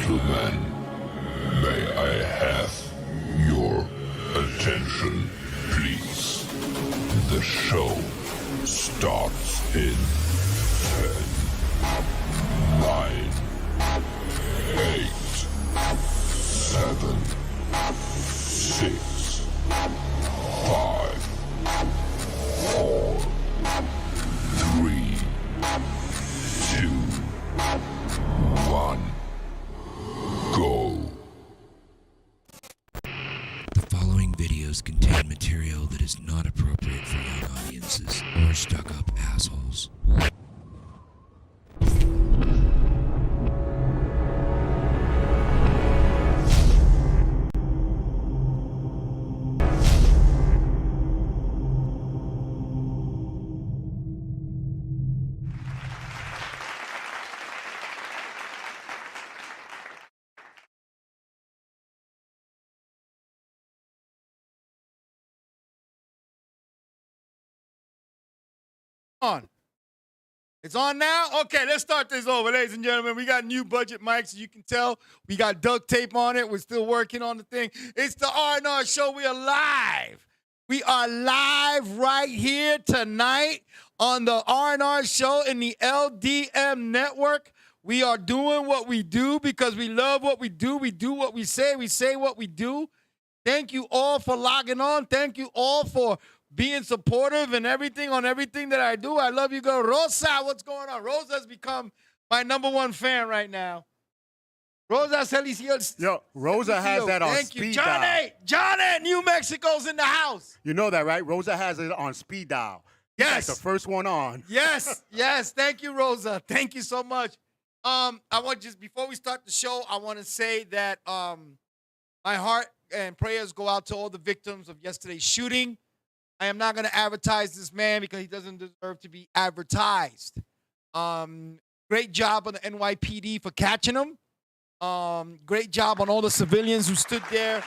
gentlemen, may I have your attention, please? The show starts in 10, 9, 8, 7, 6, 5, 4, 3, 2, 1, go. The following videos contain material that is not appropriate for young audiences or stuck-up assholes. On. It's on now? Okay, let's start this over, ladies and gentlemen. We got new budget mics, as you can tell. We got duct tape on it. We're still working on the thing. It's the R&R Show. We are live. We are live right here tonight on the R&R Show in the LDM network. We are doing what we do because we love what we do. We do what we say what we do. Thank you all for logging on. Thank you all for being supportive and everything on everything that I do. I love you, girl. Rosa, what's going on? Rosa's become my #1 fan right now. Rosa Celicio's. Yo, Rosa has that on speed dial. Johnny, New Mexico's in the house. You know that, right? Rosa has it on speed dial. Yes. Like the first one on. Yes. Thank you, Rosa. Thank you so much. I want just before we start the show, I want to say that my heart and prayers go out to all the victims of yesterday's shooting. I am not going to advertise this man because he doesn't deserve to be advertised. Great job on the NYPD for catching him. Great job on all the civilians who stood there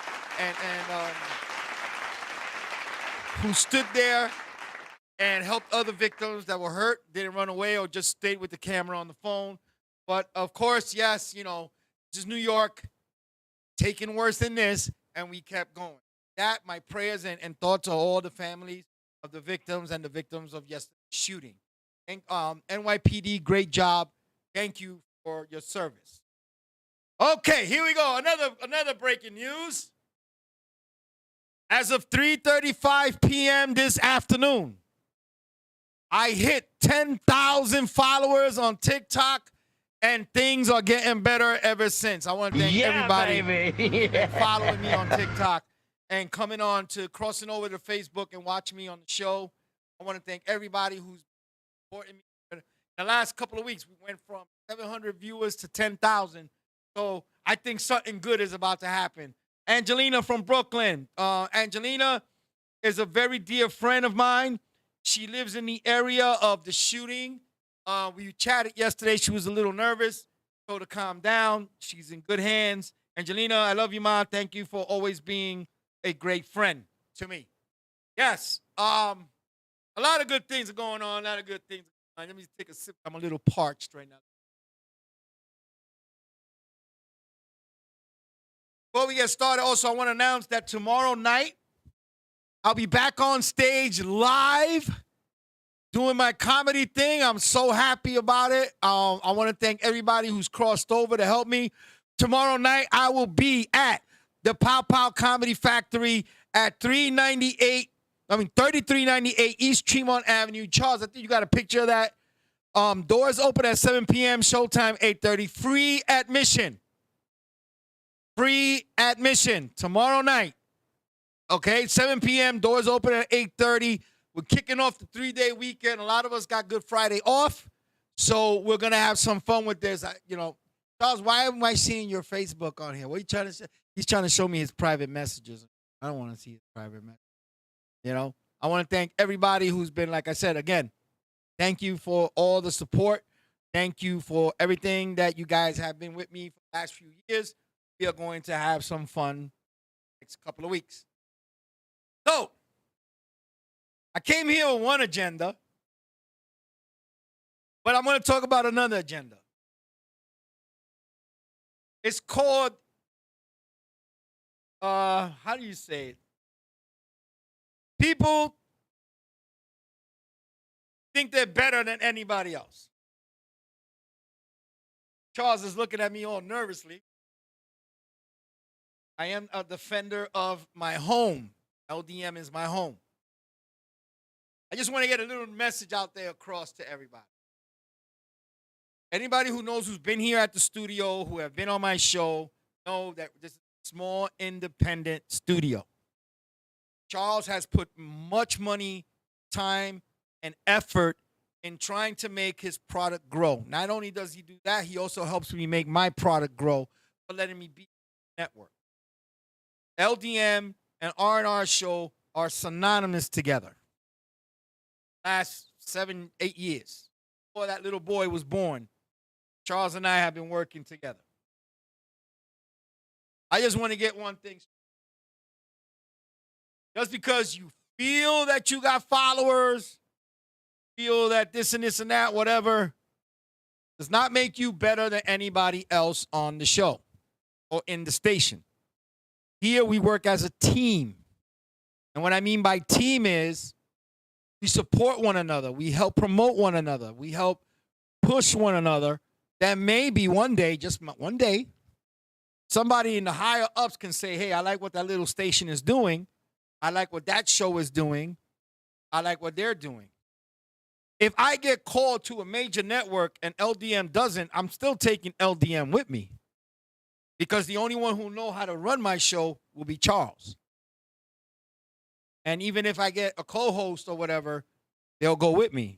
and helped other victims that were hurt, didn't run away or just stayed with the camera on the phone. But of course, yes, you know, just New York, taking worse than this, and we kept going. That, my prayers and thoughts are all the families of the victims and the victims of yesterday's shooting. And, NYPD, great job. Thank you for your service. Okay, here we go. Another breaking news. As of 3:35 p.m. this afternoon, I hit 10,000 followers on TikTok, and things are getting better ever since. I want to thank everybody for following me on TikTok and coming on to crossing over to Facebook and watching me on the show. I want to thank everybody who's supporting me. In the last couple of weeks, we went from 700 viewers to 10,000. So I think something good is about to happen. Angelina from Brooklyn. Angelina is a very dear friend of mine. She lives in the area of the shooting. We chatted yesterday. She was a little nervous. Told her to calm down. She's in good hands. Angelina, I love you, Ma. Thank you for always being a great friend to me. Yes. A lot of good things are going on. A lot of good things. Let me take a sip. I'm a little parched right now. Before we get started, also, I want to announce that tomorrow night, I'll be back on stage live doing my comedy thing. I'm so happy about it. I want to thank everybody who's crossed over to help me. Tomorrow night, I will be at the Pow Pow Comedy Factory at 3398 East Tremont Avenue. Charles, I think you got a picture of that. Doors open at 7 p.m., showtime 8:30. Free admission. Free admission tomorrow night. Okay, 7 p.m., doors open at 8:30. We're kicking off the 3-day weekend. A lot of us got Good Friday off, so we're going to have some fun with this. Charles, why am I seeing your Facebook on here? What are you trying to say? He's trying to show me his private messages. I don't want to see his private messages. I want to thank everybody who's been, like I said, again, thank you for all the support. Thank you for everything that you guys have been with me for the last few years. We are going to have some fun next couple of weeks. So, I came here with one agenda, but I'm going to talk about another agenda. It's called, how do you say it? People think they're better than anybody else. Charles is looking at me all nervously. I am a defender of my home. LDM is my home. I just want to get a little message out there across to everybody. Anybody who knows who's been here at the studio, who have been on my show, know that this is a small independent studio. Charles has put much money, time, and effort in trying to make his product grow. Not only does he do that, he also helps me make my product grow by letting me be on the network. LDM and R&R Show are synonymous together. Last 7, 8 years, before that little boy was born, Charles and I have been working together. I just want to get one thing. Just because you feel that you got followers, feel that this and this and that, whatever, does not make you better than anybody else on the show or in the station. Here we work as a team. And what I mean by team is we support one another. We help promote one another. We help push one another. That maybe one day, just one day, somebody in the higher ups can say, hey, I like what that little station is doing. I like what that show is doing. I like what they're doing. If I get called to a major network and LDM doesn't, I'm still taking LDM with me. Because the only one who know how to run my show will be Charles. And even if I get a co-host or whatever, they'll go with me.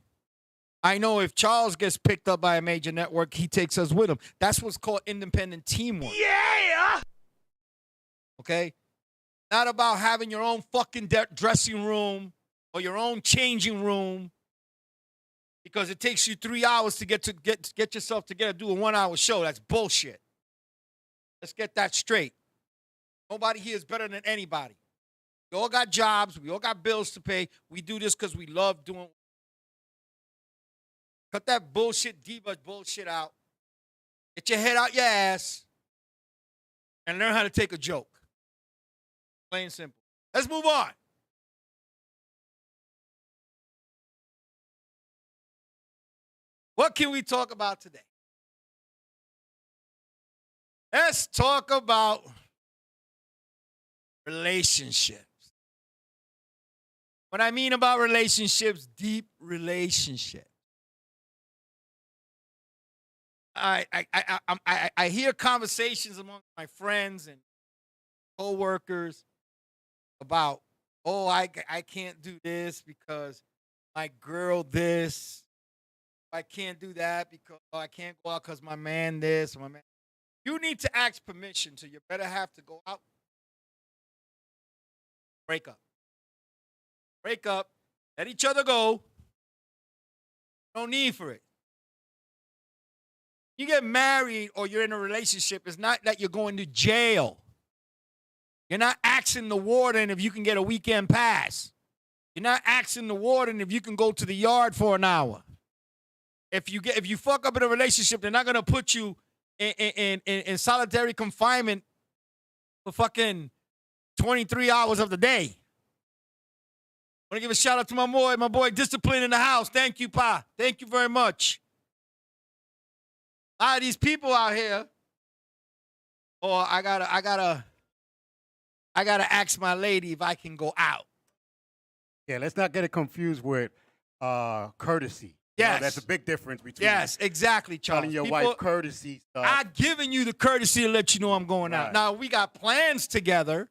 I know if Charles gets picked up by a major network, he takes us with him. That's what's called independent teamwork. Yeah! Okay? Not about having your own fucking dressing room or your own changing room because it takes you 3 hours to get yourself together, do a 1 hour show. That's bullshit. Let's get that straight. Nobody here is better than anybody. We all got jobs. We all got bills to pay. We do this because we love doing. Cut that bullshit, diva bullshit out. Get your head out your ass and learn how to take a joke. Plain and simple. Let's move on. What can we talk about today? Let's talk about relationships. What I mean about relationships, deep relationships. I hear conversations among my friends and co-workers about, oh, I can't do this because my girl this. I can't do that because I can't go out because my man this or my man. You need to ask permission to your better half to go out. Break up. Break up. Let each other go. No need for it. You get married or you're in a relationship, it's not that you're going to jail. You're not asking the warden if you can get a weekend pass. You're not asking the warden if you can go to the yard for an hour. If you fuck up in a relationship, they're not gonna put you in solitary confinement for fucking 23 hours of the day. I want to give a shout out to my boy Discipline in the house. Thank you, Pa. Thank you very much. A lot of these people out here, or I gotta ask my lady if I can go out. Yeah, let's not get it confused with courtesy. Yes. You know, that's a big difference between Exactly, Charles. telling your wife courtesy stuff. I've given you the courtesy to let you know I'm going out. Right. Now, we got plans together.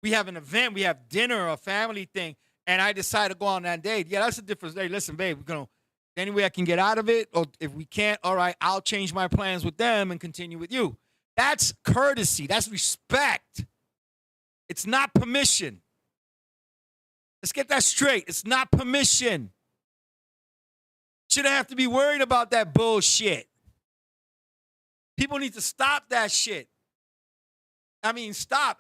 We have an event. We have dinner, a family thing, and I decide to go on that date. Yeah, that's a difference. Hey, listen, babe, we're going to, any way I can get out of it, or if we can't, all right, I'll change my plans with them and continue with you. That's courtesy. That's respect. It's not permission. Let's get that straight. It's not permission. Shouldn't have to be worried about that bullshit. People need to stop that shit. I mean, stop.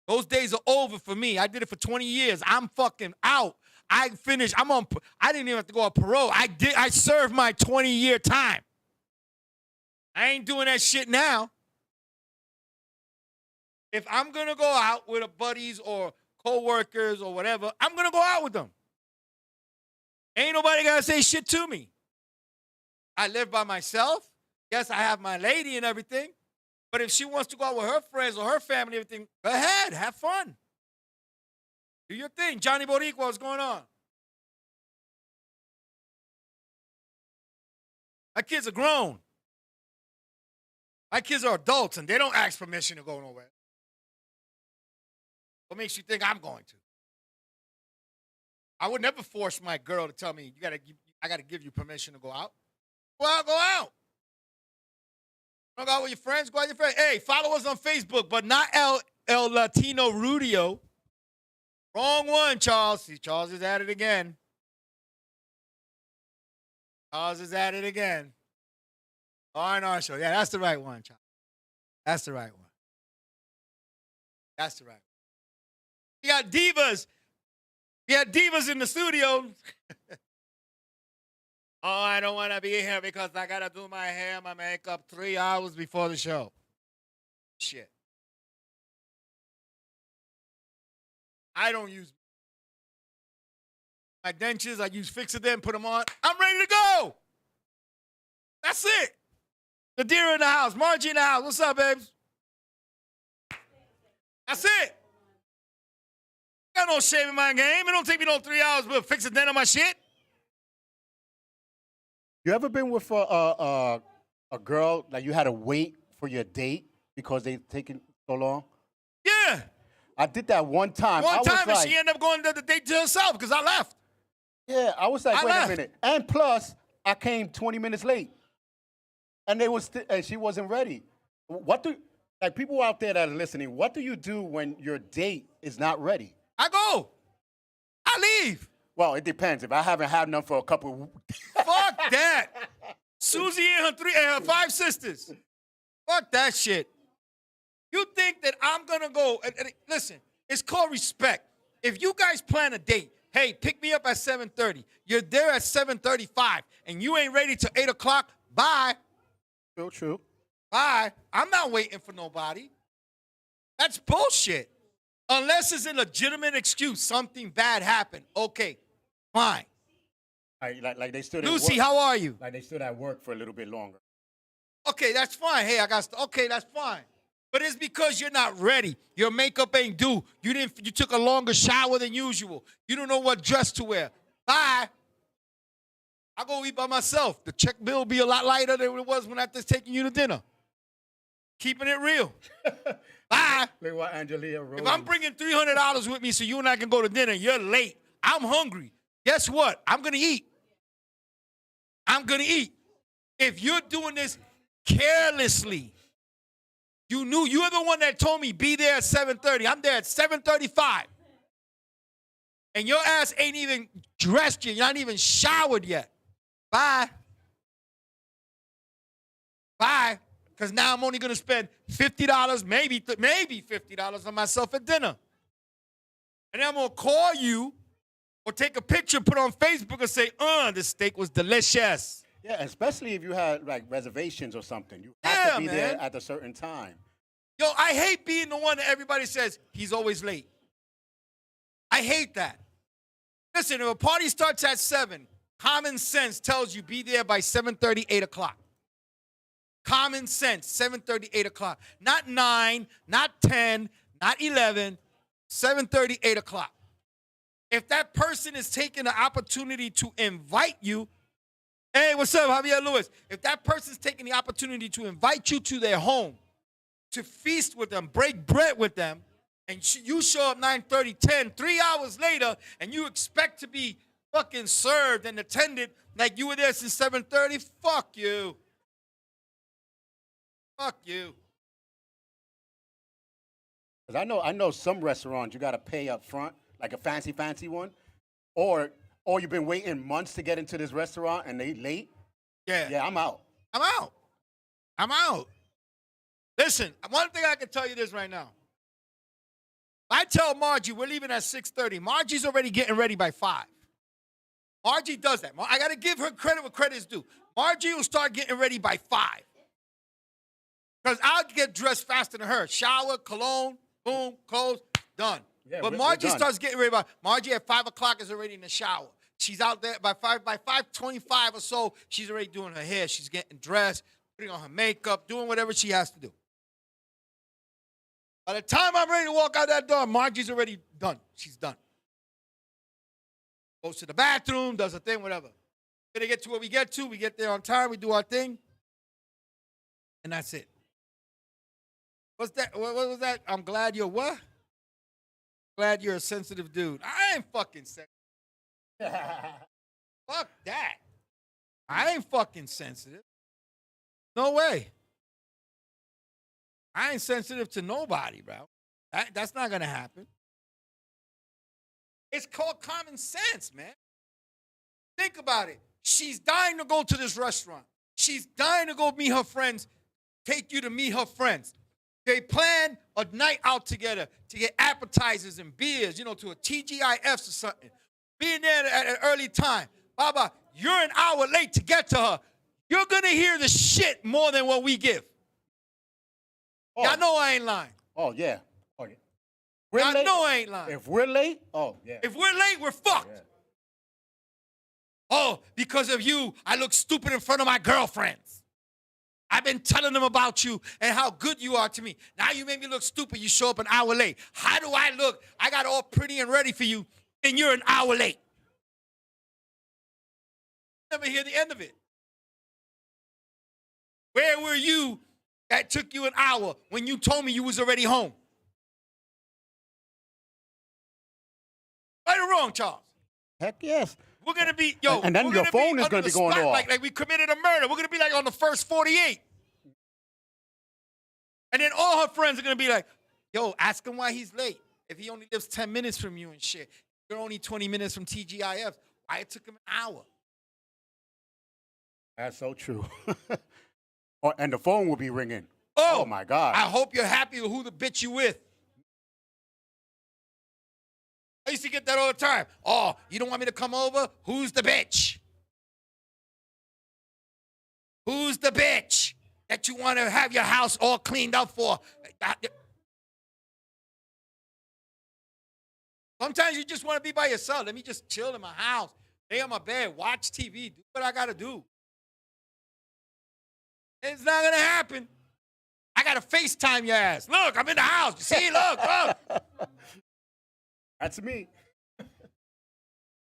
Those days are over for me. I did it for 20 years. I'm fucking out. I finished. I didn't even have to go on parole. I served my 20-year time. I ain't doing that shit now. If I'm gonna go out with a buddies or co-workers or whatever, I'm gonna go out with them. Ain't nobody gotta say shit to me. I live by myself. Yes, I have my lady and everything. But if she wants to go out with her friends or her family, everything, go ahead, have fun. Do your thing. Johnny Boricua, what's going on? My kids are grown. My kids are adults, and they don't ask permission to go nowhere. What makes you think I'm going to? I would never force my girl to tell me, I gotta give you permission to go out. Go out, go out. Go out with your friends, go out with your friends. Hey, follow us on Facebook, but not El Latino Rudio. Wrong one, Charles. See, Charles is at it again. Charles is at it again. R&R Show. Yeah, that's the right one, Charles. That's the right one. That's the right one. We got divas. We got divas in the studio. Oh, I don't want to be here because I got to do my hair, my makeup 3 hours before the show. Shit. I don't use my dentures. I use Fix-A-Dent, put them on. I'm ready to go. That's it. The deer in the house. Margie in the house. What's up, babes? That's it. I got no shame in my game. It don't take me no 3 hours to fix a dent on my shit. You ever been with a girl that you had to wait for your date because they taking so long? Yeah. I did that one time. One time, and like, she ended up going to the date to herself because I left. Yeah, I was like, I wait left. a minute. And plus, I came 20 minutes late. And and she wasn't ready. Like people out there that are listening, what do you do when your date is not ready? I go. I leave. Well, it depends. If I haven't had none for a couple Fuck that. Susie and her 5 sisters. Fuck that shit. You think that I'm going to go, and listen, it's called respect. If you guys plan a date, hey, pick me up at 7:30. You're there at 7:35, and you ain't ready till 8 o'clock, bye. True. Bye. I'm not waiting for nobody. That's bullshit. Unless it's a legitimate excuse, something bad happened. Okay, fine. Like they stood Lucy, at work. how are you? Like they stood at work for a little bit longer. Okay, that's fine. Hey, okay, that's fine. But it's because you're not ready. Your makeup ain't due. You took a longer shower than usual. You don't know what dress to wear. Bye. I'll go eat by myself. The check bill will be a lot lighter than it was when I was taking you to dinner. Keeping it real. Bye. Look what Angelia wrote. If I'm bringing $300 with me so you and I can go to dinner, you're late. I'm hungry. Guess what? I'm going to eat. I'm going to eat. If you're doing this carelessly, you're the one that told me be there at 7:30. I'm there at 7:35. And your ass ain't even dressed yet. You're not even showered yet. Bye. Bye. Because now I'm only going to spend $50, maybe $50 on myself at dinner. And then I'm going to call you or take a picture, put on Facebook and say, this steak was delicious. Yeah, especially if you had like reservations or something. You have to be there at a certain time. Yo, I hate being the one that everybody says he's always late. I hate that. Listen, if a party starts at 7, common sense tells you be there by 7:30, 8 o'clock. Common sense, 7:30, 8 o'clock. Not 9, not 10, not 11, 7:30, 8 o'clock. If that person is taking the opportunity to invite you, hey, what's up, Javier Lewis? If that person's taking the opportunity to invite you to their home, to feast with them, break bread with them, and you show up 9:30, 10, 3 hours later, and you expect to be fucking served and attended like you were there since 7:30, fuck you. Fuck you. Because I know some restaurants you got to pay up front, like a fancy one, or you've been waiting months to get into this restaurant and they late. Yeah, I'm out. I'm out. Listen, one thing I can tell you this right now. I tell Margie we're leaving at 6:30. Margie's already getting ready by 5. Margie does that. I got to give her credit where credit is due. Margie will start getting ready by 5. Because I'll get dressed faster than her. Shower, cologne, boom, clothes, done. Yeah, but we're Margie done. starts getting ready by, Margie at 5 o'clock is already in the shower. She's out there by 5:25 or so, she's already doing her hair. She's getting dressed, putting on her makeup, doing whatever she has to do. By the time I'm ready to walk out that door, Margie's already done. She's done. Goes to the bathroom, does her thing, whatever. We're gonna get to what we get to. We get there on time. We do our thing. And that's it. What's that? What was that? I'm glad you're what? Glad you're a sensitive dude. I ain't fucking sensitive. Fuck that. I ain't fucking sensitive. No way. I ain't sensitive to nobody, bro. That's not gonna happen. It's called common sense, man. Think about it. She's dying to go to this restaurant. She's dying to go meet her friends, take you to meet her friends. They plan a night out together to get appetizers and beers, to a TGIFs or something. Being there at an early time. Baba, you're an hour late to get to her. You're going to hear the shit more than what we give. Oh. Y'all know I ain't lying. Oh, yeah. Oh, yeah. Y'all know I ain't lying. If we're late, oh, yeah. If we're late, we're fucked. Yeah. Oh, because of you, I look stupid in front of my girlfriends. I've been telling them about you and how good you are to me. Now you make me look stupid. You show up an hour late. How do I look? I got all pretty and ready for you, and you're an hour late. Never hear the end of it. Where were you that took you an hour when you told me you was already home? Right or wrong, Charles? Heck yes. We're going to be, And then your phone is gonna be going off. Like we committed a murder. We're going to be like on the first 48. And then all her friends are going to be like, yo, ask him why he's late. If he only lives 10 minutes from you and shit. You're only 20 minutes from TGIF. Why it took him an hour? That's so true. And the phone will be ringing. Oh, my God. I hope you're happy with who the bitch you with. I used to get that all the time. Oh, you don't want me to come over? Who's the bitch? Who's the bitch that you want to have your house all cleaned up for? Sometimes you just want to be by yourself. Let me just chill in my house, lay on my bed, watch TV, do what I got to do. It's not going to happen. I got to FaceTime your ass. Look, I'm in the house. You see? Look. That's me.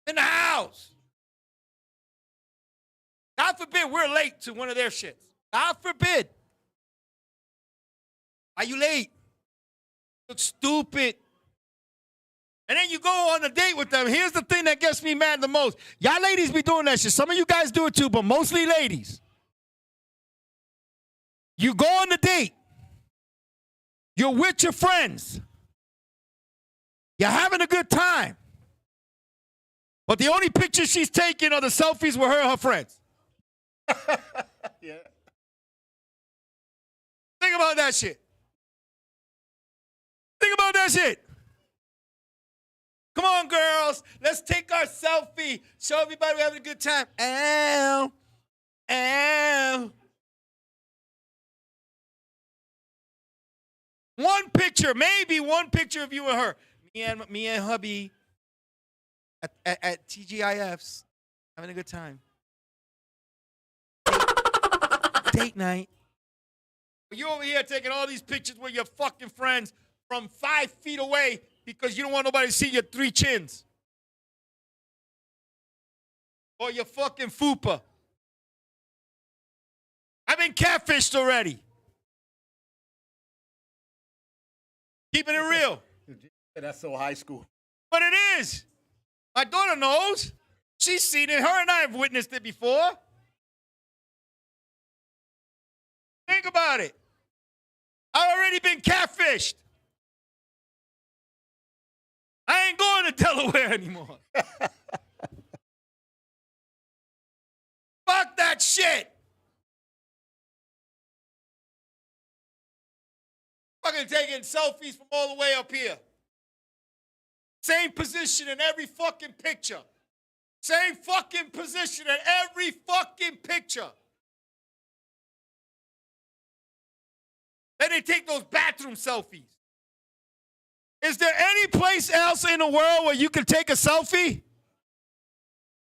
In the house. God forbid we're late to one of their shits. God forbid. Are you late? Look stupid. And then you go on a date with them. Here's the thing that gets me mad the most. Y'all ladies be doing that shit. Some of you guys do it too, but mostly ladies. You go on a date. You're with your friends. You're having a good time. But the only pictures she's taking are the selfies with her and her friends. Yeah. Think about that shit. Think about that shit. Come on, girls. Let's take our selfie. Show everybody we're having a good time. Ow. Ow. One picture, maybe one picture of you and her. Me and hubby at TGIFs having a good time. Date night. You over here taking all these pictures with your fucking friends from 5 feet away because you don't want nobody to see your 3 chins. Or your fucking fupa. I've been catfished already. Keeping it real. That's so high school. But it is. My daughter knows. She's seen it. Her and I have witnessed it before. Think about it. I've already been catfished. I ain't going to Delaware anymore. Fuck that shit. Fucking taking selfies from all the way up here. Same position in every fucking picture. Same fucking position in every fucking picture. Then they take those bathroom selfies. Is there any place else in the world where you can take a selfie?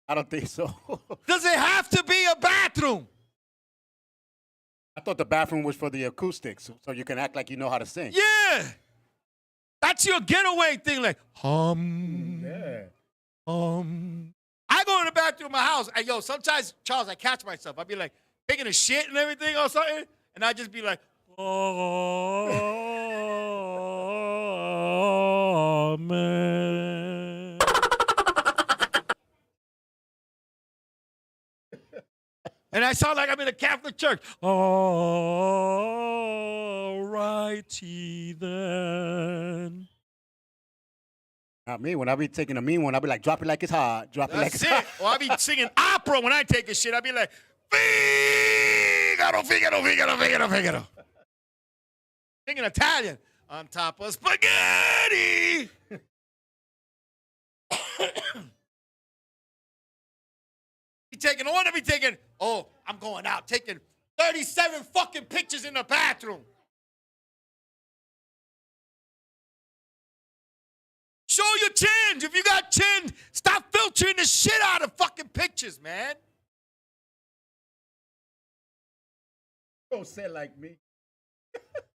I don't think so. Does it have to be a bathroom? I thought the bathroom was for the acoustics, so you can act like you know how to sing. Yeah. That's your getaway thing, like, Yeah. I go in the bathroom in my house, and yo, sometimes, Charles, I catch myself. I'll be like, taking a shit and everything or something, and I just be like, oh, man. And I sound like I'm in a Catholic church. All righty then. Not me. When I be taking a mean one, I be like, drop it like it's hot. Drop it like That's it's it. hot. Or I be singing opera when I take a shit. I be like, Figaro, Figaro, Figaro, Figaro, Figaro. Singing Italian on top of spaghetti. I want to be taking, oh, I'm going out, taking 37 fucking pictures in the bathroom. Show your chin. If you got chin, stop filtering the shit out of fucking pictures, man. Don't say like me.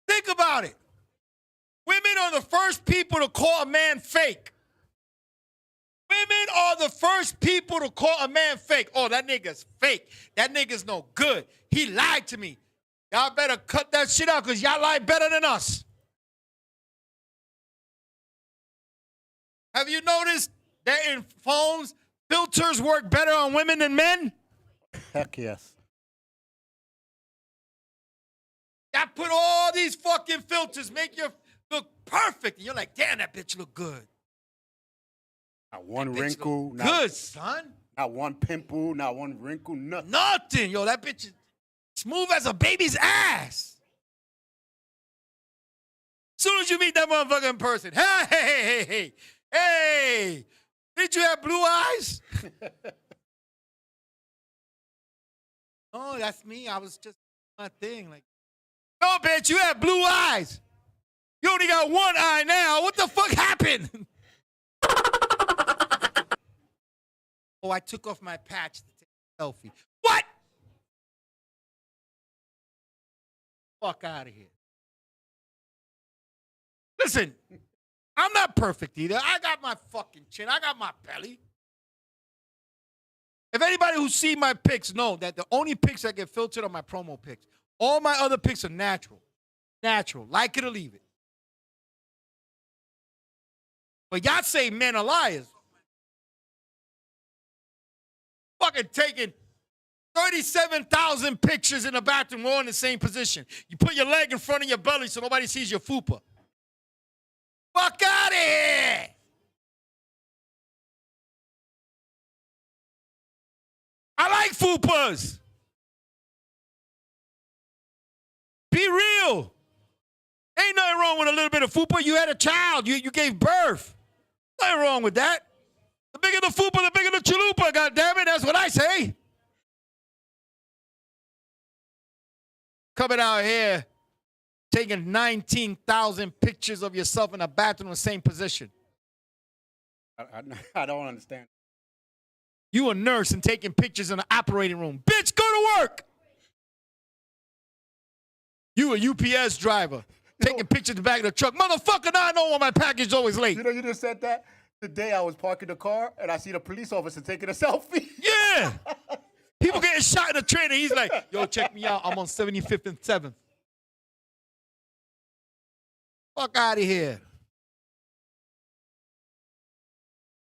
Think about it. Women are the first people to call a man fake. Women are the first people to call a man fake. Oh, that nigga's fake. That nigga's no good. He lied to me. Y'all better cut that shit out because y'all lie better than us. Have you noticed that in phones, filters work better on women than men? Heck yes. I put all these fucking filters, make you look perfect. And you're like, damn, that bitch look good. Not one Bitch wrinkle. look good, son. Not one pimple. Not one wrinkle. Nothing. Nothing. Yo, that bitch is smooth as a baby's ass. Soon as you meet that motherfucker in person, hey, did you have blue eyes? Oh, that's me. I was just my thing. Like, no, bitch, you have blue eyes. You only got one eye now. What the fuck happened? Oh, I took off my patch to take a selfie. What? Fuck out of here. Listen, I'm not perfect either. I got my fucking chin. I got my belly. If anybody who see my pics know that the only pics that get filtered are my promo pics. All my other pics are natural. Natural. Like it or leave it. But y'all say men are liars. Fucking taking 37,000 pictures in the bathroom all in the same position. You put your leg in front of your belly so nobody sees your fupa. Fuck out of here! I like fupas. Be real. Ain't nothing wrong with a little bit of fupa. You had a child. You gave birth. Nothing wrong with that. The bigger the fupa, the bigger the chalupa. God damn it, that's what I say. Coming out here, taking 19,000 pictures of yourself in a bathroom in the same position. I don't understand. You a nurse and taking pictures in the operating room. Bitch, go to work. You a UPS driver taking pictures in the back of the truck. Motherfucker, now I know why my package is always late. You know, you just said that. Today I was parking the car and I see the police officer taking a selfie. Yeah. People getting shot in the train and he's like, yo, check me out. I'm on 75th and 7th. Fuck out of here.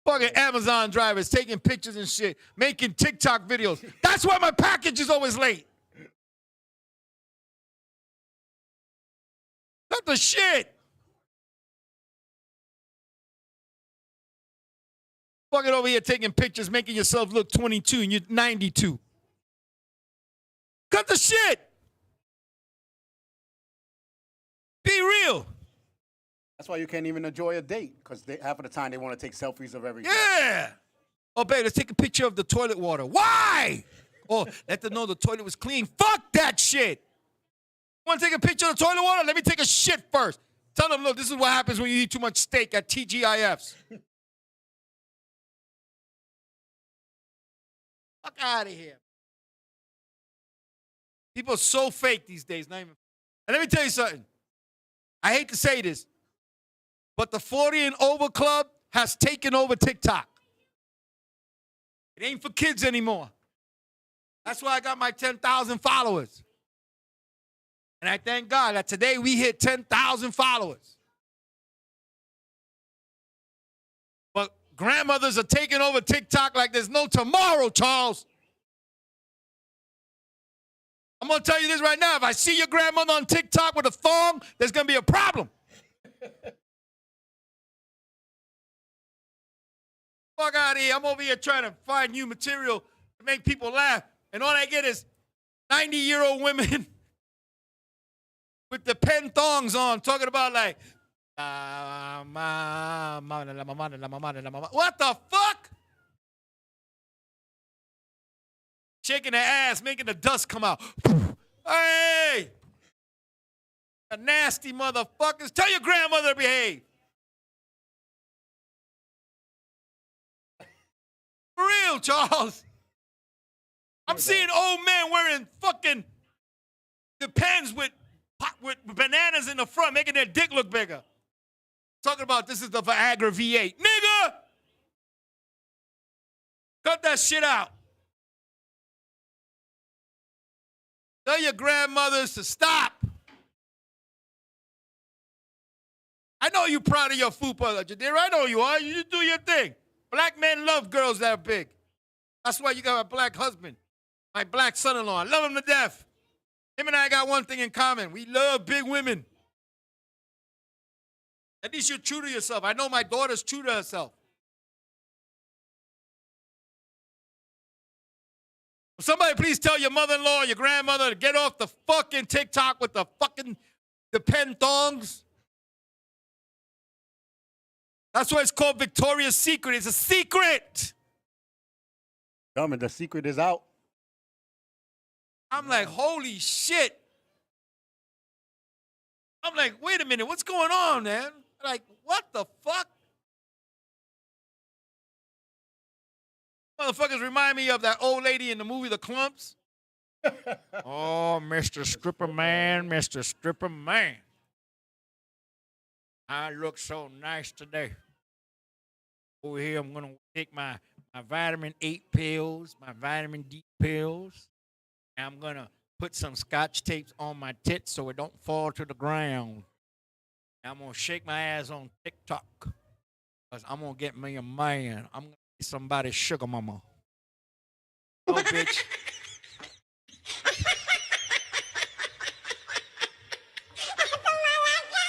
Fucking Amazon drivers taking pictures and shit, making TikTok videos. That's why my package is always late. Not the shit. Fucking over here taking pictures, making yourself look 22 and you're 92. Cut the shit. Be real. That's why you can't even enjoy a date, because half of the time they want to take selfies of everything. Yeah. Oh, babe, let's take a picture of the toilet water. Why? Oh, let them know the toilet was clean. Fuck that shit. Want to take a picture of the toilet water? Let me take a shit first. Tell them, look, this is what happens when you eat too much steak at TGIFs. Fuck out of here. People are so fake these days. Not even. And let me tell you something. I hate to say this, but the 40 and over club has taken over TikTok. It ain't for kids anymore. That's why I got my 10,000 followers. And I thank God that today we hit 10,000 followers. But grandmothers are taking over TikTok like there's no tomorrow, Charles. I'm going to tell you this right now. If I see your grandmother on TikTok with a thong, there's going to be a problem. Fuck out of here. I'm over here trying to find new material to make people laugh. And all I get is 90-year-old women with the pen thongs on talking about like, what the fuck? Shaking their ass, making the dust come out. Hey! A nasty motherfuckers. Tell your grandmother to behave. For real, Charles. I'm seeing old men wearing fucking Depends with bananas in the front, making their dick look bigger. Talking about this is the Viagra V8. Nigga! Cut that shit out. Tell your grandmothers to stop. I know you're proud of your fupa, Jadira. I know you are. You do your thing. Black men love girls that are big. That's why you got a black husband. My black son-in-law. I love him to death. Him and I got one thing in common. We love big women. At least you're true to yourself. I know my daughter's true to herself. Somebody please tell your mother-in-law, your grandmother to get off the fucking TikTok with the pen thongs. That's why it's called Victoria's Secret. It's a secret. Dumb, the secret is out. I'm like, holy shit. I'm like, wait a minute, what's going on, man? Like, what the fuck? Motherfuckers remind me of that old lady in the movie The Clumps. Oh, Mr. Stripper Man, Mr. Stripper Man. I look so nice today. Over here, I'm going to take my vitamin 8 pills, my vitamin D pills, and I'm going to put some scotch tapes on my tits so it don't fall to the ground. And I'm going to shake my ass on TikTok because I'm going to get me a man. I'm going to be somebody's sugar mama. Oh, bitch.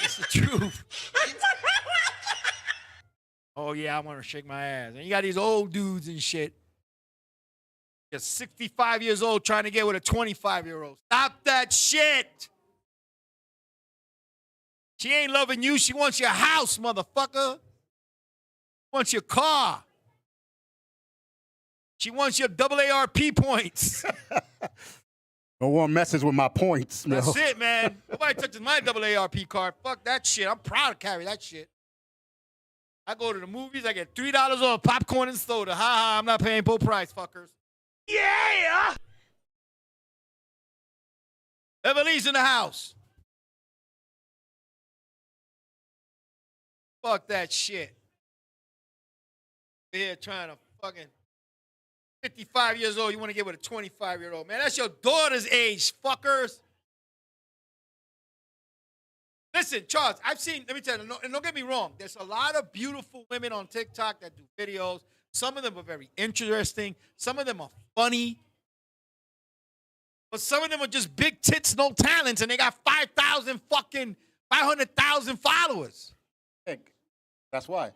It's the truth. Oh, yeah, I want to shake my ass. And you got these old dudes and shit. You're 65 years old trying to get with a 25-year-old. Stop that shit. She ain't loving you. She wants your house, motherfucker. She wants your car. She wants your AARP points. No one messes with my points. That's it, man. Nobody touches my AARP card. Fuck that shit. I'm proud to carry that shit. I go to the movies. I get $3 on popcorn and soda. Ha ha. I'm not paying full price, fuckers. Yeah! Everly's in the house. Fuck that shit. Here trying to fucking 55 years old, you want to get with a 25-year-old. Man, that's your daughter's age, fuckers. Listen, Charles, I've seen, let me tell you, and don't get me wrong, there's a lot of beautiful women on TikTok that do videos. Some of them are very interesting. Some of them are funny. But some of them are just big tits, no talents, and they got 500,000 followers. Heck, that's why.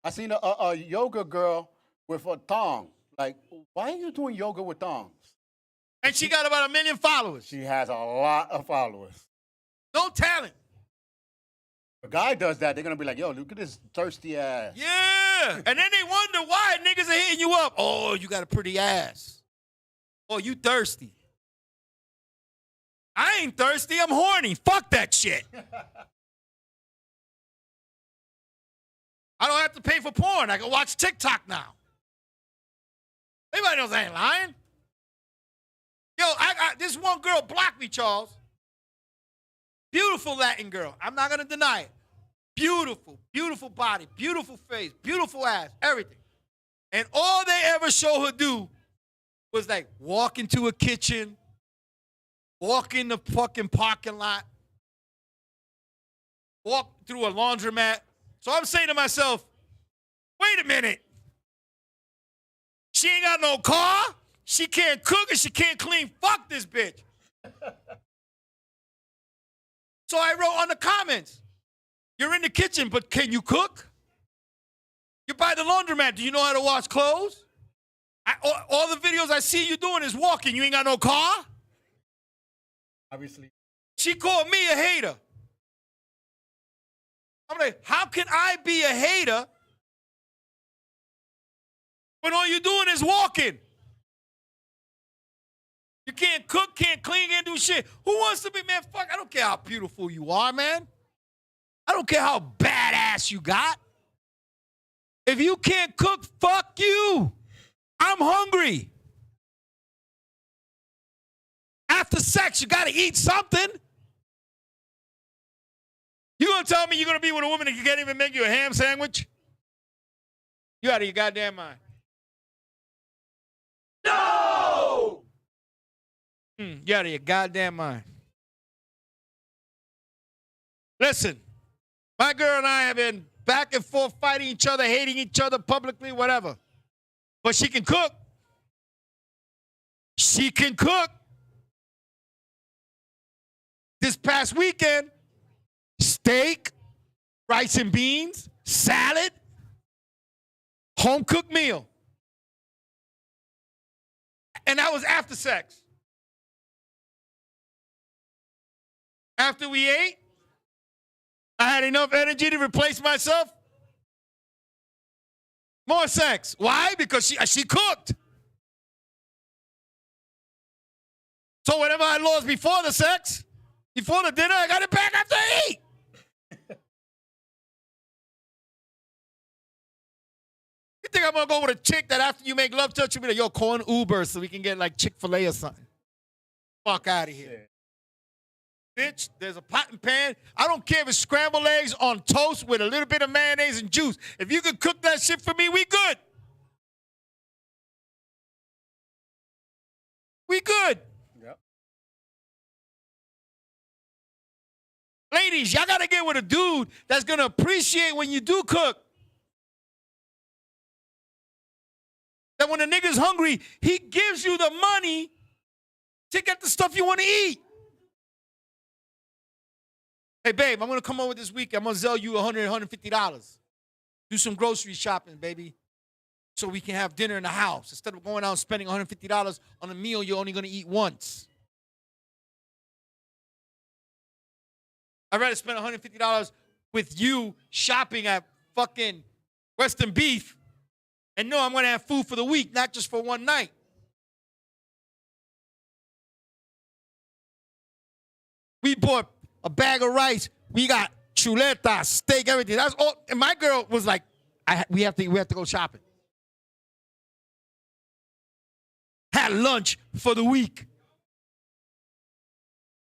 I seen a yoga girl with a thong. Like, why are you doing yoga with thongs? And she got about 1 million followers. She has a lot of followers. No talent. A guy does that, they're gonna be like, yo, look at this thirsty ass. Yeah. And then they wonder why niggas are hitting you up. Oh, you got a pretty ass. Oh, you thirsty. I ain't thirsty. I'm horny. Fuck that shit. I don't have to pay for porn. I can watch TikTok now. Anybody knows I ain't lying. Yo, this one girl blocked me, Charles. Beautiful Latin girl. I'm not going to deny it. Beautiful, beautiful body, beautiful face, beautiful ass, everything. And all they ever show her do was like walk into a kitchen, walk in the fucking parking lot, walk through a laundromat. So I'm saying to myself, wait a minute. She ain't got no car, she can't cook, and she can't clean. Fuck this bitch. So I wrote on the comments, you're in the kitchen, but can you cook? You're by the laundromat. Do you know how to wash clothes? All the videos I see you doing is walking. You ain't got no car? Obviously. She called me a hater. I'm like, how can I be a hater when all you're doing is walking? You can't cook, can't clean, can't do shit. Who wants to be, man, fuck, I don't care how beautiful you are, man. I don't care how badass you got. If you can't cook, fuck you. I'm hungry. After sex, you got to eat something. You going to tell me you're going to be with a woman that can't even make you a ham sandwich? You out of your goddamn mind. No! You out of your goddamn mind. Listen, my girl and I have been back and forth fighting each other, hating each other publicly, whatever. But she can cook. She can cook. This past weekend, steak, rice and beans, salad, home-cooked meal. And that was after sex. After we ate, I had enough energy to replace myself. More sex. Why? Because she cooked. So whatever I lost before the sex, before the dinner, I got it back after I ate. You think I'm going to go with a chick that after you make love touch, you be like, yo, call an Uber so we can get like Chick-fil-A or something. Fuck out of here. Bitch, there's a pot and pan. I don't care if it's scrambled eggs on toast with a little bit of mayonnaise and juice. If you can cook that shit for me, we good. We good. Yep. Ladies, y'all got to get with a dude that's going to appreciate when you do cook. That when a nigga's hungry, he gives you the money to get the stuff you want to eat. Hey, babe, I'm going to come over this week. I'm going to sell you $100, $150. Do some grocery shopping, baby, so we can have dinner in the house. Instead of going out and spending $150 on a meal you're only going to eat once. I'd rather spend $150 with you shopping at fucking Western Beef and know I'm going to have food for the week, not just for one night. We bought a bag of rice. We got chuleta, steak, everything. That's all. And my girl was like, we have to go shopping. Had lunch for the week.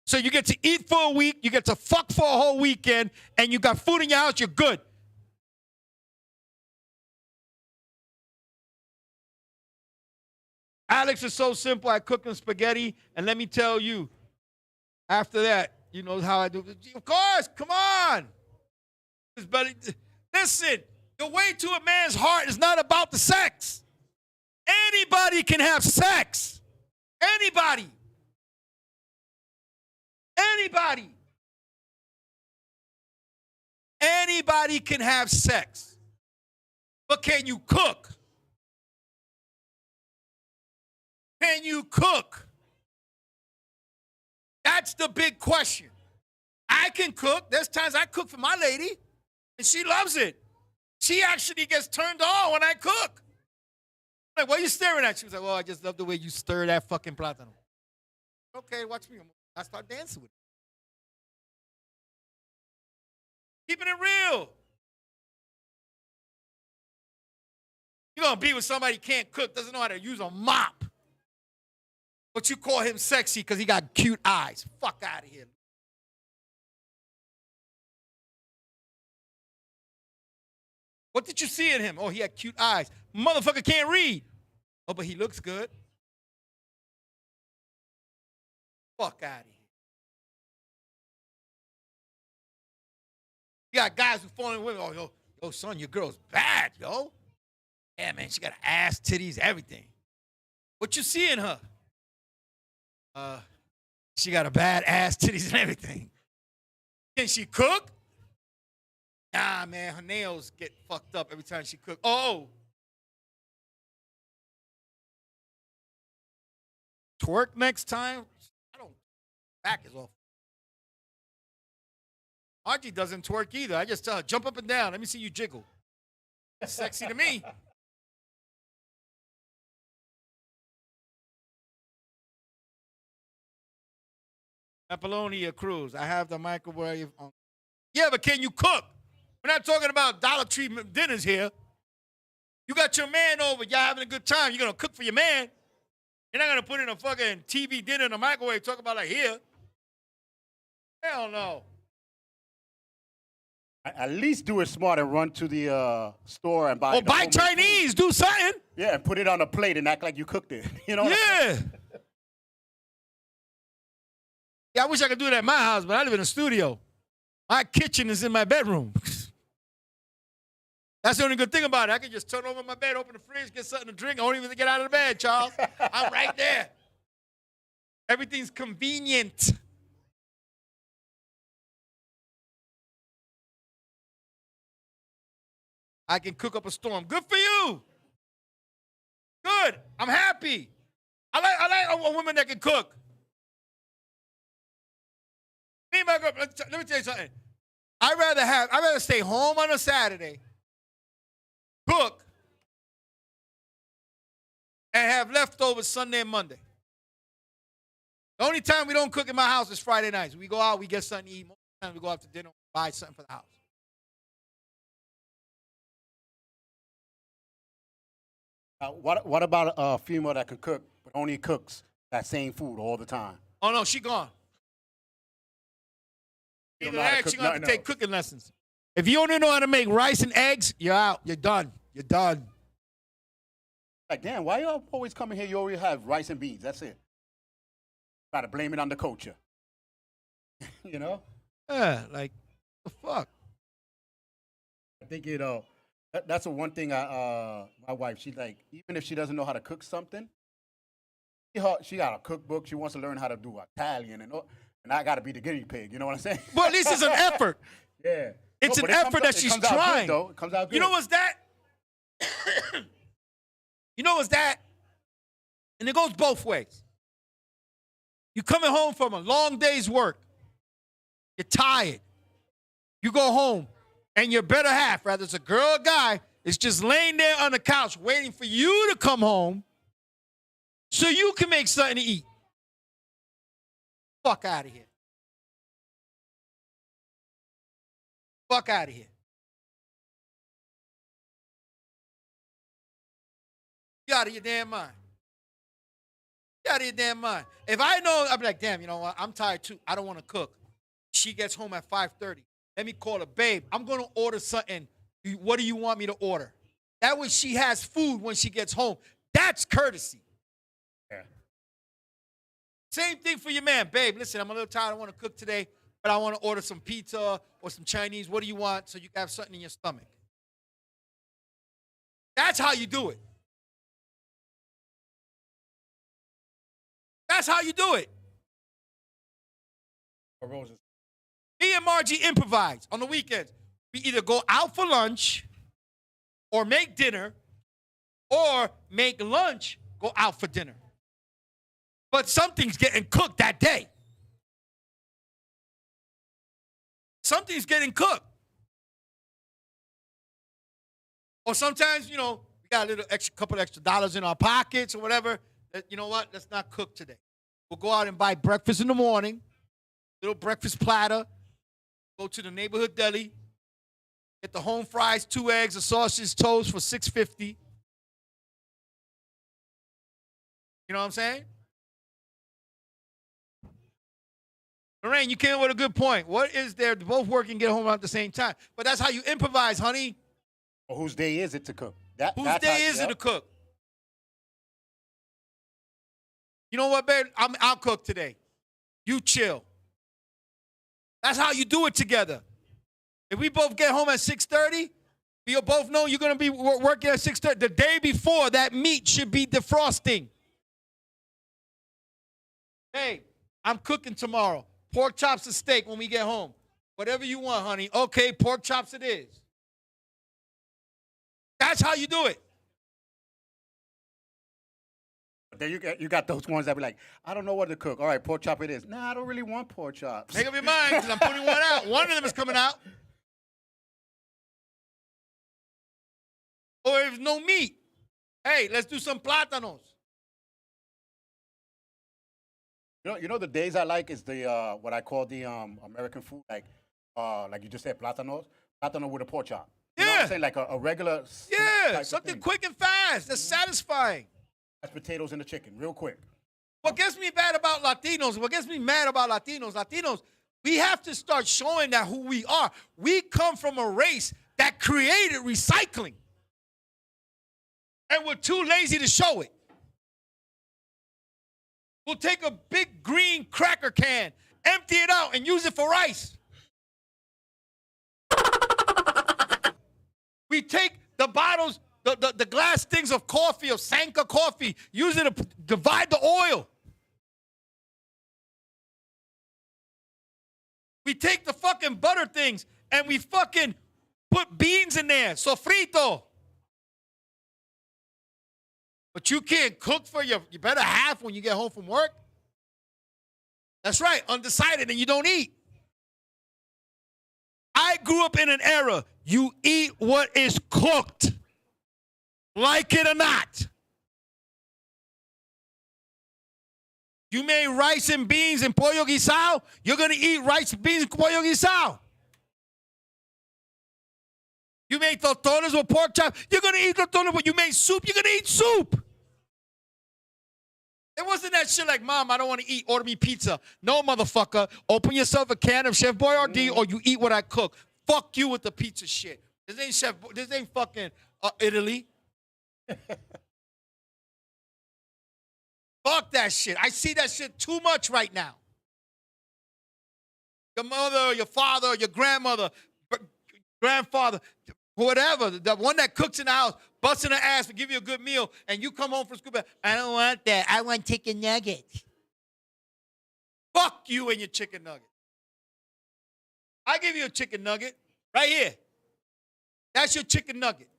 So you get to eat for a week, you get to fuck for a whole weekend, and you got food in your house, you're good. Alex is so simple. I cook him spaghetti, and let me tell you, after that, you know how I do. Of course, come on. Listen, the way to a man's heart is not about the sex. Anybody can have sex. Anybody. Anybody. Anybody can have sex. But can you cook? Can you cook? That's the big question. I I can cook. There's times I cook for my lady, and she loves it. She actually gets turned on when I cook. I'm like, what are you staring at? She was like, well, I just love the way you stir that fucking plátano. Okay, watch me. I start dancing with it. Keeping it real. You're going to be with somebody who can't cook, doesn't know how to use a mop. But you call him sexy because he got cute eyes. Fuck out of here. What did you see in him? Oh, he had cute eyes. Motherfucker can't read. Oh, but he looks good. Fuck out of here. You got guys who fall in with, oh, yo, son, your girl's bad, yo. Yeah, man, she got ass, titties, everything. What you see in her? She got a bad ass, titties, and everything. Can she cook? Nah, man, her nails get fucked up every time she cooks. Oh. Twerk next time? I don't. Back is off. Audrey doesn't twerk either. I just tell her, jump up and down. Let me see you jiggle. That's sexy to me. Apollonia Cruz. I have the microwave on. Yeah, but can you cook? We're not talking about Dollar Tree dinners here. You got your man over. Y'all having a good time. You're going to cook for your man. You're not going to put in a fucking TV dinner in the microwave talk about like here. Hell no. At least do it smart and run to the store and buy. Or buy Chinese. Do something. Yeah, and put it on a plate and act like you cooked it. You know? Yeah. Yeah, I wish I could do it at my house, but I live in a studio. My kitchen is in my bedroom. That's the only good thing about it. I can just turn over my bed, open the fridge, get something to drink. I don't even get out of the bed, Charles. I'm right there. Everything's convenient. I can cook up a storm. Good for you. Good. I'm happy. I like a woman that can cook. Me and my girl, let me tell you something. I'd rather stay home on a Saturday, cook, and have leftovers Sunday and Monday. The only time we don't cook in my house is Friday nights. We go out, we get something to eat. Most of the time we go out to dinner, buy something for the house. What about a female that can cook, but only cooks that same food all the time? Oh, no, she gone. Either that, she gonna have to take cooking lessons. If you only know how to make rice and eggs, you're out. You're done. You're done. Like, damn, why y'all always coming here? You always have rice and beans. That's it. Try to blame it on the culture. You know? Yeah, like, the fuck? I think, that's the one thing my wife, she's like, even if she doesn't know how to cook something, she got a cookbook. She wants to learn how to do Italian and I got to be the guinea pig. You know what I'm saying? Well, at least it's an effort. Yeah. It's an effort that she's trying. It comes out good. You know what's that? You know what's that? And it goes both ways. You're coming home from a long day's work. You're tired. You go home, and your better half, whether it's a girl or guy, is just laying there on the couch waiting for you to come home so you can make something to eat. Fuck out of here. Fuck out of here. You out of your damn mind. You out of your damn mind. If I know, I'd be like, damn, you know what? I'm tired too. I don't want to cook. She gets home at 5:30. Let me call her, babe. I'm going to order something. What do you want me to order? That way she has food when she gets home. That's courtesy. Yeah. Same thing for your man. Babe, listen, I'm a little tired. I want to cook today, but I want to order some pizza or some Chinese. What do you want so you can have something in your stomach? That's how you do it. That's how you do it. Roses. Me and Margie improvise on the weekends. We either go out for lunch or make dinner or make lunch, go out for dinner. But something's getting cooked that day. something's getting cooked. Or sometimes, you know, we got a little extra, couple extra dollars in our pockets or whatever. You know what? Let's not cook today. We'll go out and buy breakfast in the morning, little breakfast platter, go to the neighborhood deli, get the home fries, 2 eggs, a sausage, toast for $6.50. You know what I'm saying? Lorraine, you came up with a good point. What is there to both work and get home at the same time? But that's how you improvise, honey. Well, whose day is it to cook? Whose day is it to cook? You know what, babe? I'll cook today. You chill. That's how you do it together. If we both get home at 6:30, we both know you're going to be working at 6:30. The day before, that meat should be defrosting. Hey, I'm cooking tomorrow. Pork chops and steak when we get home. Whatever you want, honey. Okay, pork chops it is. That's how you do it. But then you got those ones that be like, I don't know what to cook. All right, pork chop it is. Nah, I don't really want pork chops. Make up your mind, because I'm putting one out. One of them is coming out. Or if no meat, hey, let's do some plátanos. You know the days I like is the what I call the American food, like you just said, plátano with a pork chop. You know what I'm saying? Like a regular. Yeah, something quick and fast that's satisfying. Mashed potatoes and the chicken, real quick. What gets me mad about Latinos, Latinos, we have to start showing that who we are. We come from a race that created recycling. And we're too lazy to show it. We'll take a big green cracker can, empty it out, and use it for rice. We take the bottles, the glass things of coffee, of Sanka coffee, use it to divide the oil. We take the fucking butter things and we fucking put beans in there, sofrito. But you can't cook for your better half when you get home from work. That's right, undecided and you don't eat. I grew up in an era, you eat what is cooked, like it or not. You made rice and beans and pollo guisado, you're going to eat rice, beans, and pollo guisado. You made tostones with pork chop, you're going to eat tostones. But you made soup, you're going to eat soup. It wasn't that shit like, Mom, I don't want to eat, order me pizza. No, motherfucker. Open yourself a can of Chef Boyardee or you eat what I cook. Fuck you with the pizza shit. This ain't fucking Italy. Fuck that shit. I see that shit too much right now. Your mother, your father, your grandmother, grandfather, whatever, the one that cooks in the house, busting her ass to give you a good meal, and you come home from school, I don't want that. I want chicken nuggets. Fuck you and your chicken nugget. I give you a chicken nugget right here. That's your chicken nugget.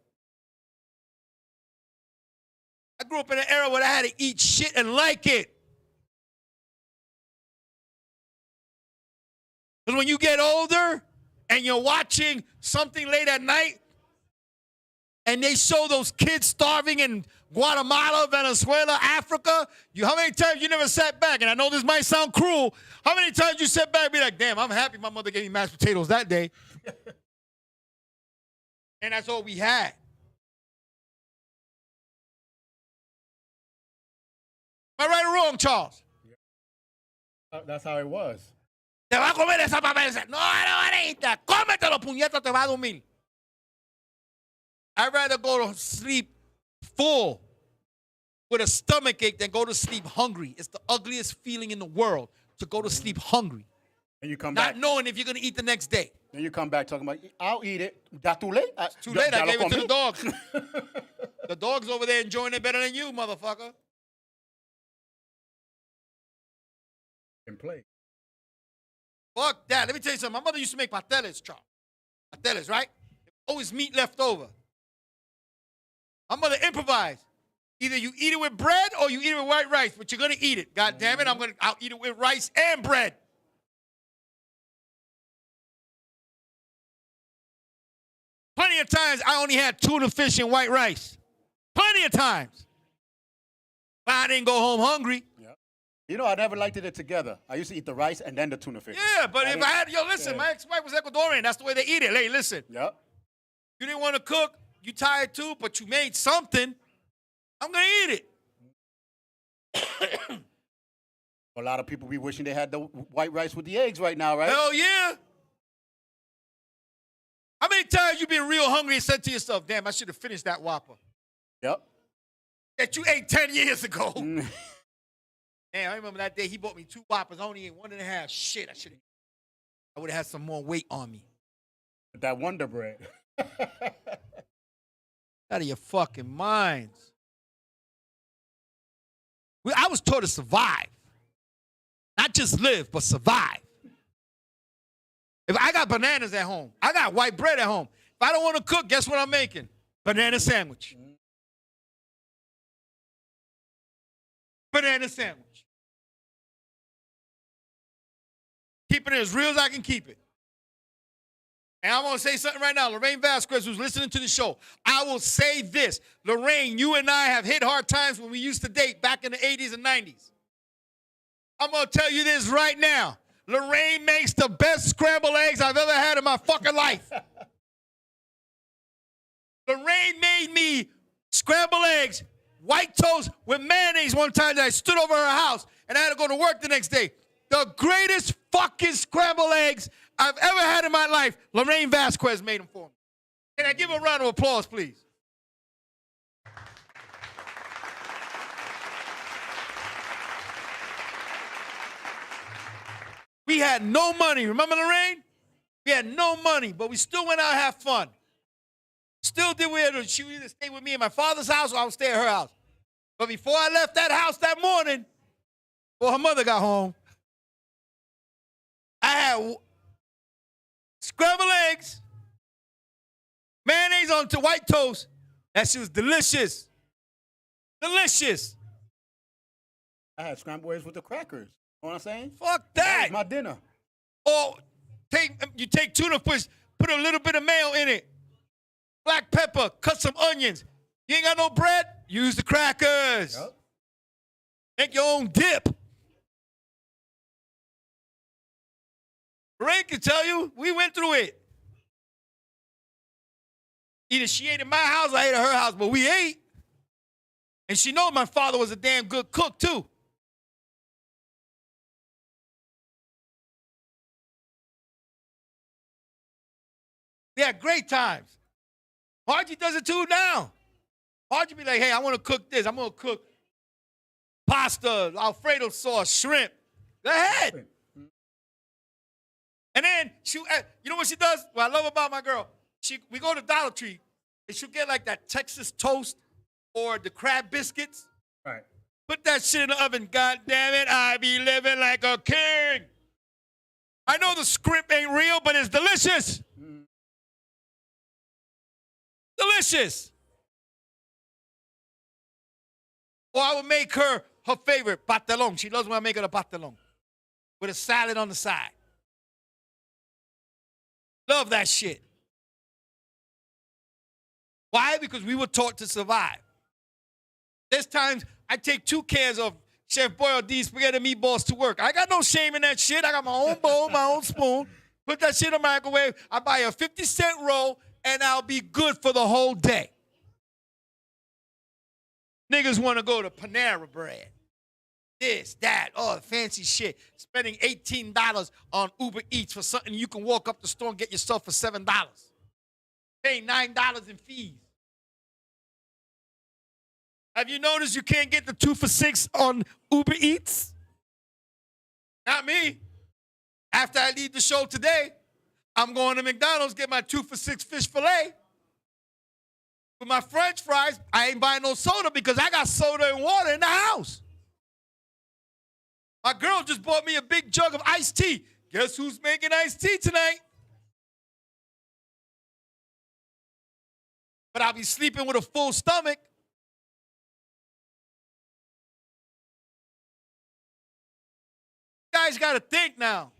I grew up in an era where I had to eat shit and like it. Because when you get older and you're watching something late at night, and they show those kids starving in Guatemala, Venezuela, Africa, how many times you never sat back? And I know this might sound cruel. How many times you sat back and be like, damn, I'm happy my mother gave me mashed potatoes that day. And that's all we had. Am I right or wrong, Charles? That's how it was. Te va a comer esa papel. No, Areita. Cómetelo, puñeta, te va a dormir. I'd rather go to sleep full with a stomach ache than go to sleep hungry. It's the ugliest feeling in the world to go to sleep hungry. And you come not back. knowing if you're going to eat the next day. Then you come back talking about, I'll eat it. That's too late. It's too late. I gave it to the dogs. The dog's over there enjoying it better than you, motherfucker. And play. Fuck that. Let me tell you something. My mother used to make pasteles, Charles. Pasteles, right? Always meat left over. My mother improvised. Either you eat it with bread or you eat it with white rice, but you're gonna eat it. God damn it, I'll eat it with rice and bread. Plenty of times I only had tuna fish and white rice. Plenty of times. But I didn't go home hungry. Yeah. You know, I never liked it together. I used to eat the rice and then the tuna fish. Yeah, but if I had, listen, my ex-wife was Ecuadorian. That's the way they eat it. Hey, listen. Yep. You didn't want to cook. You tired too, but you made something. I'm going to eat it. A lot of people be wishing they had the white rice with the eggs right now, right? Hell yeah. How many times you been real hungry and said to yourself, damn, I should have finished that Whopper Yep. that you ate 10 years ago? Damn, I remember that day he bought me 2 Whoppers. I only ate 1.5. Shit, I would have had some more weight on me. That Wonder Bread. Out of your fucking minds. I was taught to survive. Not just live, but survive. If I got bananas at home, I got white bread at home. If I don't want to cook, guess what I'm making? Banana sandwich. Banana sandwich. Keeping it as real as I can keep it. And I'm going to say something right now. Lorraine Vasquez, who's listening to the show, I will say this. Lorraine, you and I have hit hard times when we used to date back in the 80s and 90s. I'm going to tell you this right now. Lorraine makes the best scrambled eggs I've ever had in my fucking life. Lorraine made me scrambled eggs, white toast with mayonnaise one time that I stood over her house and I had to go to work the next day. The greatest fucking scrambled eggs I've ever had in my life. Lorraine Vasquez made them for me. Can I give a round of applause, please? We had no money. Remember, Lorraine? We had no money, but we still went out and had fun. Still did what she would either stay with me in my father's house or I would stay at her house. But before I left that house that morning, before her mother got home, I had scrambled eggs, mayonnaise on white toast. That shit was delicious. Delicious. I had scrambled eggs with the crackers. You know what I'm saying? Fuck That that. was my dinner. Or you take tuna fish, put a little bit of mayo in it, black pepper, cut some onions. You ain't got no bread? Use the crackers. Yep. Make your own dip. Ray can tell you, we went through it. Either she ate at my house or I ate at her house, but we ate. And she knows my father was a damn good cook, too. We had great times. Margie does it too now. Margie be like, hey, I want to cook this. I'm going to cook pasta, Alfredo sauce, shrimp. Go ahead. And then, you know what she does? What I love about my girl, we go to Dollar Tree, and she'll get like that Texas toast or the crab biscuits. Right. Put that shit in the oven. God damn it, I be living like a king. I know the script ain't real, but it's delicious. Delicious. Or I would make her favorite, patelón. She loves when I make her a patelón with a salad on the side. Love that shit. Why? Because we were taught to survive. There's times I take 2 cans of Chef Boyardee spaghetti meatballs to work. I got no shame in that shit. I got my own bowl, my own spoon. Put that shit in the microwave. I buy a 50-cent roll, and I'll be good for the whole day. Niggas want to go to Panera Bread. This, that, the fancy shit. Spending $18 on Uber Eats for something you can walk up the store and get yourself for $7. Paying $9 in fees. Have you noticed you can't get the 2 for $6 on Uber Eats? Not me. After I leave the show today, I'm going to McDonald's, get my 2 for $6 fish fillet. With my French fries, I ain't buying no soda because I got soda and water in the house. My girl just bought me a big jug of iced tea. Guess who's making iced tea tonight? But I'll be sleeping with a full stomach. You guys got to think now.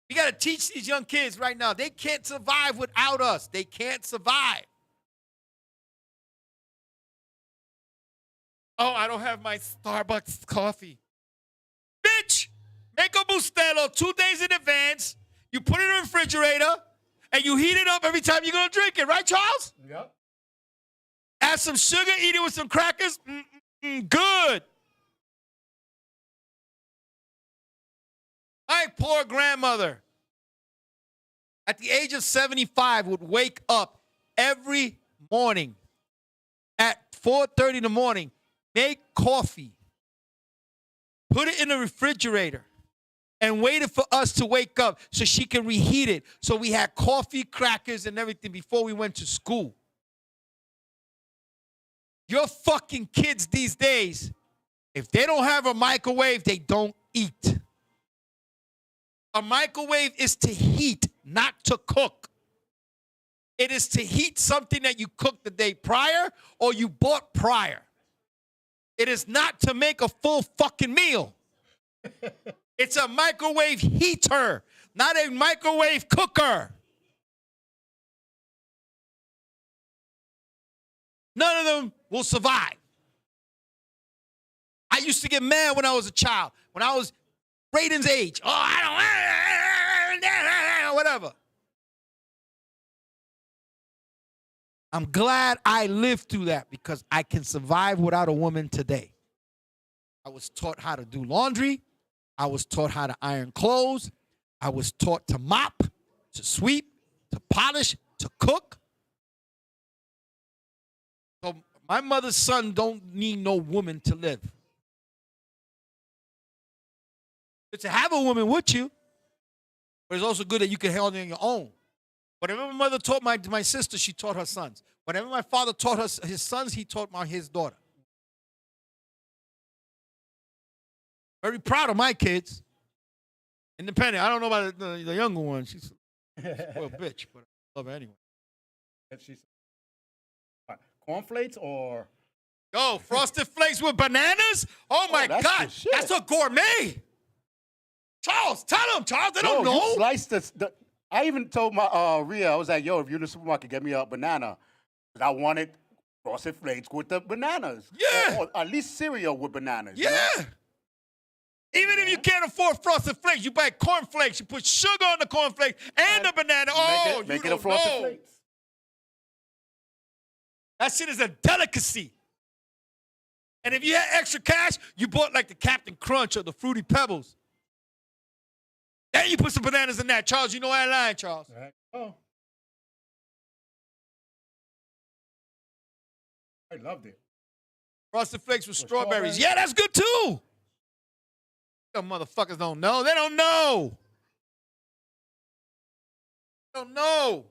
We got to teach these young kids right now. They can't survive without us. They can't survive. Oh, I don't have my Starbucks coffee. Bitch, make a Bustelo 2 days in advance. You put it in the refrigerator, and you heat it up every time you're going to drink it. Right, Charles? Yep. Add some sugar, eat it with some crackers. Good. My poor grandmother, at the age of 75, would wake up every morning at 4:30 in the morning, make coffee, put it in the refrigerator, and waited for us to wake up so she can reheat it. So we had coffee, crackers, and everything before we went to school. Your fucking kids these days, if they don't have a microwave, they don't eat. A microwave is to heat, not to cook. It is to heat something that you cooked the day prior or you bought prior. It is not to make a full fucking meal. It's a microwave heater, not a microwave cooker. None of them will survive. I used to get mad when I was a child, when I was Raiden's age. Oh, I don't, whatever. I'm glad I lived through that because I can survive without a woman today. I was taught how to do laundry. I was taught how to iron clothes. I was taught to mop, to sweep, to polish, to cook. So my mother's son don't need no woman to live. It's to have a woman with you, but it's also good that you can handle it on your own. Whatever my mother taught my sister, she taught her sons. Whatever my father taught his sons, he taught his daughter. Very proud of my kids. Independent. I don't know about the younger one. She's a spoiled bitch, but I love her anyway. Cornflakes or? Yo, Frosted Flakes with bananas? Oh, my God. That's a gourmet. Charles, tell them, Charles. They don't know. You slice this. I even told my Rhea, I was like, yo, if you're in the supermarket, get me a banana. Because I wanted Frosted Flakes with the bananas. Yeah. Or at least cereal with bananas. Yeah. You know? Even if you can't afford Frosted Flakes, you buy cornflakes. You put sugar on the cornflakes and the banana. Oh, make you it a don't Frosted know. Flakes. That shit is a delicacy. And if you had extra cash, you bought like the Captain Crunch or the Fruity Pebbles. Then you put some bananas in that. Charles, you know that line, Charles. All right. Oh. I loved it. Frosted Flakes with strawberries. Yeah, that's good too. Them motherfuckers don't know. They don't know. They don't know.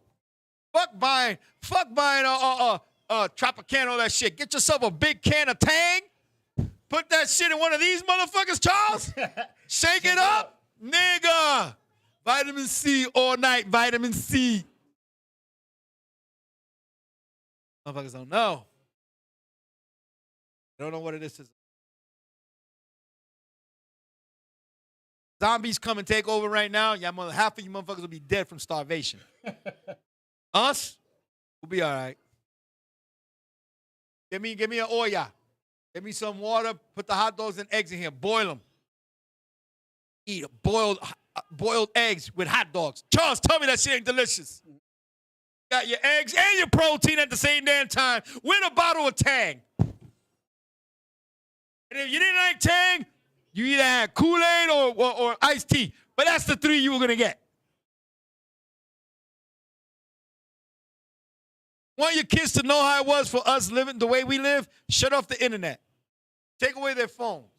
Fuck buying Tropicana, all that shit. Get yourself a big can of Tang. Put that shit in one of these motherfuckers, Charles. Shake it up. Nigga. Vitamin C all night. Vitamin C. Motherfuckers don't know. They don't know what it is. Zombies come and take over right now. Yeah, half of you motherfuckers will be dead from starvation. Us, we'll be all right. Give me an olla. Give me some water. Put the hot dogs and eggs in here. Boil them. Eat boiled eggs with hot dogs. Charles, tell me that shit ain't delicious. Got your eggs and your protein at the same damn time with a bottle of Tang. And if you didn't like Tang, you either had Kool-Aid or iced tea. But that's the three you were going to get. Want your kids to know how it was for us living the way we live? Shut off the internet. Take away their phones.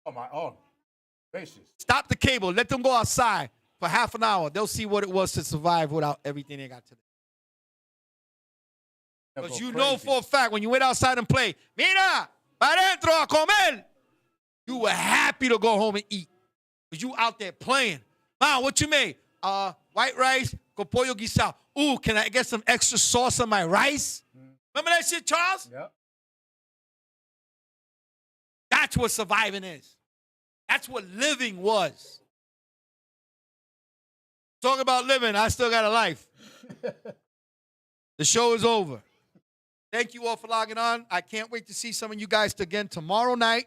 Oh, gracious. Stop the cable. Let them go outside for half an hour. They'll see what it was to survive without everything they got today. Because you know for a fact, when you went outside and play, mira, pa dentro a comer, you were happy to go home and eat. Because you out there playing. Mom, what you made? White rice con pollo guisado. Ooh, can I get some extra sauce on my rice? Remember that shit, Charles? Yep. That's what surviving is. That's what living was. Talk about living, I still got a life. The show is over. Thank you all for logging on. I can't wait to see some of you guys again tomorrow night.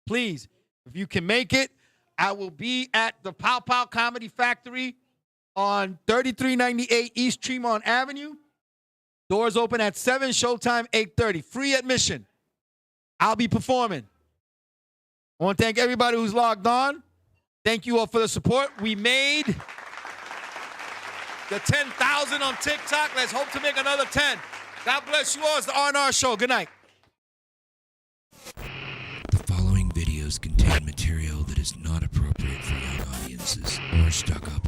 Please, if you can make it, I will be at the Pow Pow Comedy Factory on 3398 East Tremont Avenue. Doors open at 7, showtime 8:30. Free admission. I'll be performing. I want to thank everybody who's logged on. Thank you all for the support. We made the 10,000 on TikTok. Let's hope to make another 10. God bless you all. It's the R&R Show. Good night. The following videos contain material that is not appropriate for young audiences or stuck up